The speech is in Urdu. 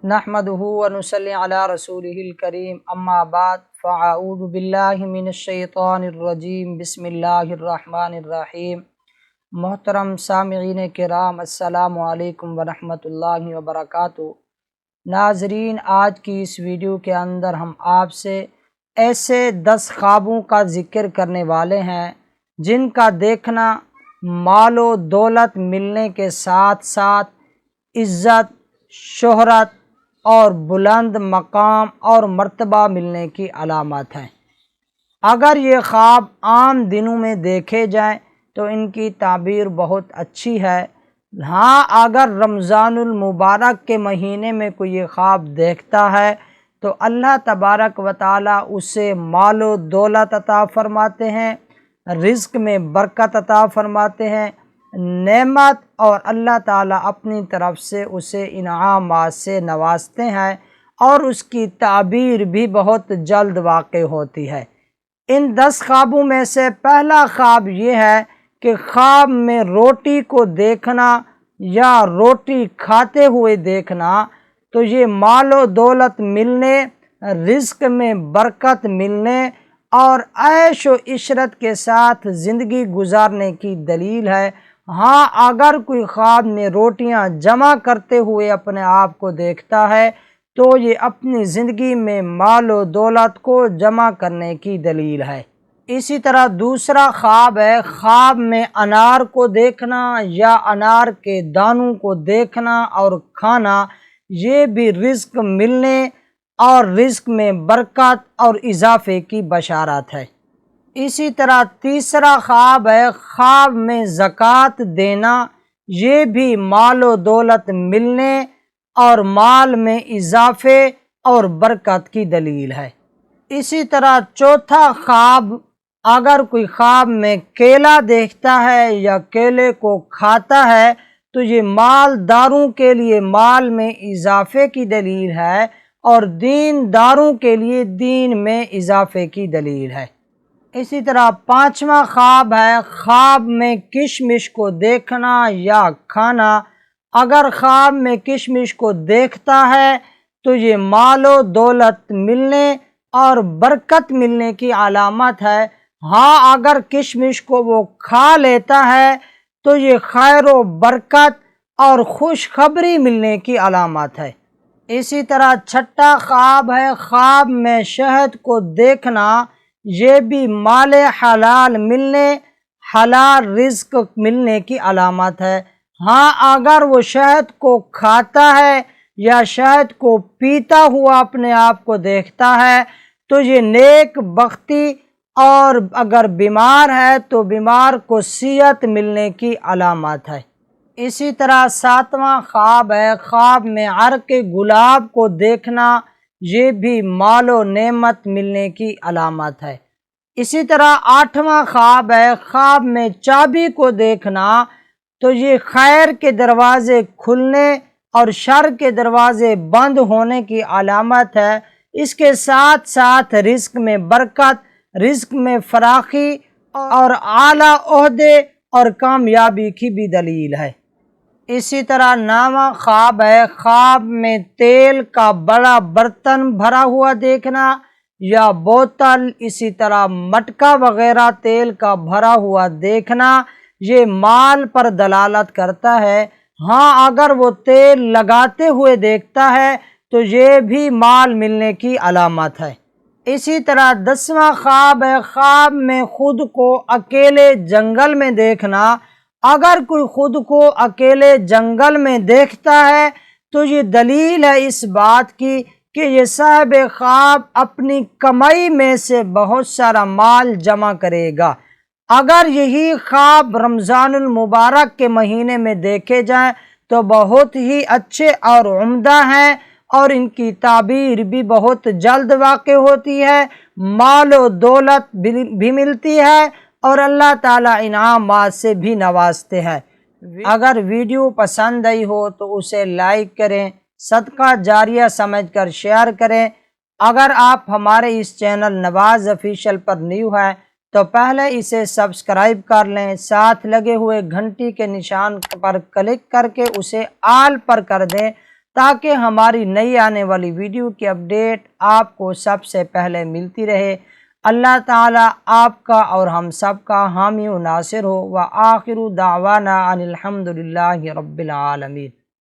نحمدہ و نصلی علی رسولہ الکریم اما بعد فاعوذ باللہ من الشیطان الرجیم بسم اللہ الرحمن الرحیم۔ محترم سامعین کرام، السلام علیکم ورحمۃ اللہ وبرکاتہ۔ ناظرین، آج کی اس ویڈیو کے اندر ہم آپ سے ایسے 10 خوابوں کا ذکر کرنے والے ہیں جن کا دیکھنا مال و دولت ملنے کے ساتھ ساتھ عزت، شہرت اور بلند مقام اور مرتبہ ملنے کی علامات ہیں۔ اگر یہ خواب عام دنوں میں دیکھے جائیں تو ان کی تعبیر بہت اچھی ہے۔ ہاں، اگر رمضان المبارک کے مہینے میں کوئی یہ خواب دیکھتا ہے تو اللہ تبارک و تعالی اسے مال و دولت عطا فرماتے ہیں، رزق میں برکت عطا فرماتے ہیں، نعمت، اور اللہ تعالیٰ اپنی طرف سے اسے انعامات سے نوازتے ہیں اور اس کی تعبیر بھی بہت جلد واقع ہوتی ہے۔ ان 10 خوابوں میں سے پہلا خواب یہ ہے کہ خواب میں روٹی کو دیکھنا یا روٹی کھاتے ہوئے دیکھنا، تو یہ مال و دولت ملنے، رزق میں برکت ملنے اور عیش و عشرت کے ساتھ زندگی گزارنے کی دلیل ہے۔ ہاں، اگر کوئی خواب میں روٹیاں جمع کرتے ہوئے اپنے آپ کو دیکھتا ہے تو یہ اپنی زندگی میں مال و دولت کو جمع کرنے کی دلیل ہے۔ اسی طرح دوسرا خواب ہے خواب میں انار کو دیکھنا یا انار کے دانوں کو دیکھنا اور کھانا، یہ بھی رزق ملنے اور رزق میں برکت اور اضافے کی بشارت ہے۔ اسی طرح تیسرا خواب ہے خواب میں زکوٰۃ دینا، یہ بھی مال و دولت ملنے اور مال میں اضافے اور برکت کی دلیل ہے۔ اسی طرح چوتھا خواب، اگر کوئی خواب میں کیلا دیکھتا ہے یا کیلے کو کھاتا ہے تو یہ مالداروں کے لیے مال میں اضافے کی دلیل ہے اور دینداروں کے لیے دین میں اضافے کی دلیل ہے۔ اسی طرح پانچواں خواب ہے خواب میں کشمش کو دیکھنا یا کھانا، اگر خواب میں کشمش کو دیکھتا ہے تو یہ مال و دولت ملنے اور برکت ملنے کی علامت ہے۔ ہاں، اگر کشمش کو وہ کھا لیتا ہے تو یہ خیر و برکت اور خوشخبری ملنے کی علامت ہے۔ اسی طرح چھٹا خواب ہے خواب میں شہد کو دیکھنا، یہ بھی مال حلال ملنے، حلال رزق ملنے کی علامت ہے۔ ہاں، اگر وہ شہد کو کھاتا ہے یا شہد کو پیتا ہوا اپنے آپ کو دیکھتا ہے تو یہ نیک بختی، اور اگر بیمار ہے تو بیمار کو صحت ملنے کی علامت ہے۔ اسی طرح ساتواں خواب ہے خواب میں عرق گلاب کو دیکھنا، یہ بھی مال و نعمت ملنے کی علامت ہے۔ اسی طرح آٹھواں خواب ہے خواب میں چابی کو دیکھنا، تو یہ خیر کے دروازے کھلنے اور شر کے دروازے بند ہونے کی علامت ہے۔ اس کے ساتھ ساتھ رزق میں برکت، رزق میں فراخی اور اعلیٰ عہدے اور کامیابی کی بھی دلیل ہے۔ اسی طرح 9واں خواب ہے خواب میں تیل کا بڑا برتن بھرا ہوا دیکھنا یا بوتل، اسی طرح مٹکا وغیرہ تیل کا بھرا ہوا دیکھنا، یہ مال پر دلالت کرتا ہے۔ ہاں، اگر وہ تیل لگاتے ہوئے دیکھتا ہے تو یہ بھی مال ملنے کی علامت ہے۔ اسی طرح 10واں خواب ہے خواب میں خود کو اکیلے جنگل میں دیکھنا، اگر کوئی خود کو اکیلے جنگل میں دیکھتا ہے تو یہ دلیل ہے اس بات کی کہ یہ صاحب خواب اپنی کمائی میں سے بہت سارا مال جمع کرے گا۔ اگر یہی خواب رمضان المبارک کے مہینے میں دیکھے جائیں تو بہت ہی اچھے اور عمدہ ہیں اور ان کی تعبیر بھی بہت جلد واقع ہوتی ہے، مال و دولت بھی ملتی ہے اور اللہ تعالیٰ انعامات سے بھی نوازتے ہیں۔ اگر ویڈیو پسند آئی ہو تو اسے لائک کریں، صدقہ جاریہ سمجھ کر شیئر کریں۔ اگر آپ ہمارے اس چینل نواز آفیشیل پر نیو ہیں تو پہلے اسے سبسکرائب کر لیں، ساتھ لگے ہوئے گھنٹی کے نشان پر کلک کر کے اسے آل پر کر دیں تاکہ ہماری نئی آنے والی ویڈیو کی اپڈیٹ آپ کو سب سے پہلے ملتی رہے۔ اللہ تعالیٰ آپ کا اور ہم سب کا حامی و ناصر ہو۔ وآخر دعوانا ان الحمد للہ رب العالمین۔